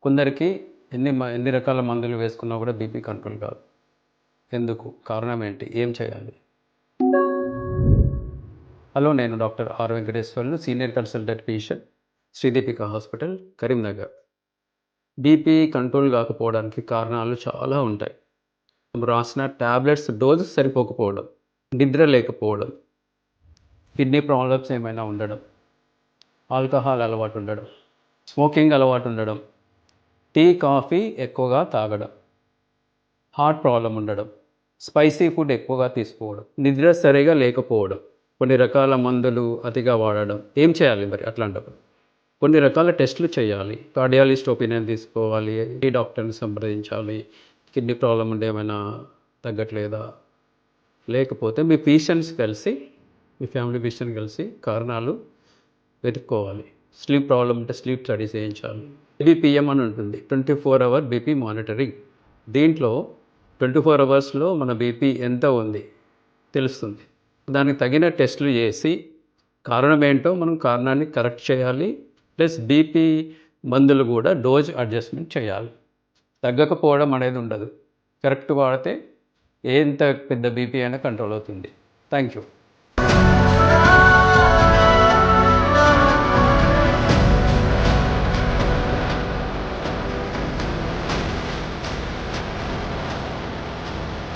కొందరికి ఎన్ని రకాల మందులు వేసుకున్నా కూడా బీపీ కంట్రోల్ కాదు. ఎందుకు? కారణం ఏంటి? ఏం చేయాలి? హలో, నేను doctor R Venkateswarlu, senior consultant physician, Sri Deepika hospital, Karimnagar. BP control కాకపోవడానికి కారణాలు చాలా ఉంటాయి. రాసిన ట్యాబ్లెట్స్ డోసు సరిపోకపోవడం, నిద్ర లేకపోవడం, కిడ్నీ ప్రాబ్లమ్స్ ఏమైనా ఉండడం, ఆల్కహాల్ అలవాటు ఉండడం, స్మోకింగ్ అలవాటు ఉండడం, టీ కాఫీ ఎక్కువగా తాగడం, హార్ట్ ప్రాబ్లం ఉండడం, స్పైసీ ఫుడ్ ఎక్కువగా తీసుకోవడం, నిద్ర సరిగా లేకపోవడం, కొన్ని రకాల మందులు అతిగా వాడడం. ఏం చేయాలి మరి అట్లాంటప్పుడు? కొన్ని రకాల టెస్టులు చేయాలి. కార్డియాలజిస్ట్ ఒపీనియన్ తీసుకోవాలి, ఈ డాక్టర్ని సంప్రదించాలి. కిడ్నీ ప్రాబ్లం ఉంటే ఏమైనా తగ్గట్లేదా, లేకపోతే మీ ఫిజిషియన్స్ కలిసి, మీ ఫ్యామిలీ ఫిజిషియన్ కలిసి కారణాలు వెతుక్కోవాలి. స్లీప్ ప్రాబ్లం ఉంటే స్లీప్ స్టడీస్ చేయించాలి. ఏబిపిఎం అని ఉంటుంది, 24 అవర్ బీపీ మానిటరింగ్. దీంట్లో 24 అవర్స్లో మన బీపీ ఎంత ఉంది తెలుస్తుంది. దానికి తగిన టెస్టులు చేసి కారణం ఏంటో మనం కారణాన్ని కరెక్ట్ చేయాలి. ప్లస్ బీపీ మందులు కూడా డోస్ అడ్జస్ట్మెంట్ చేయాలి. తగ్గకపోవడం అనేది ఉండదు. కరెక్ట్ వాడితే ఎంత పెద్ద బీపీ అయినా కంట్రోల్ అవుతుంది. Thank you.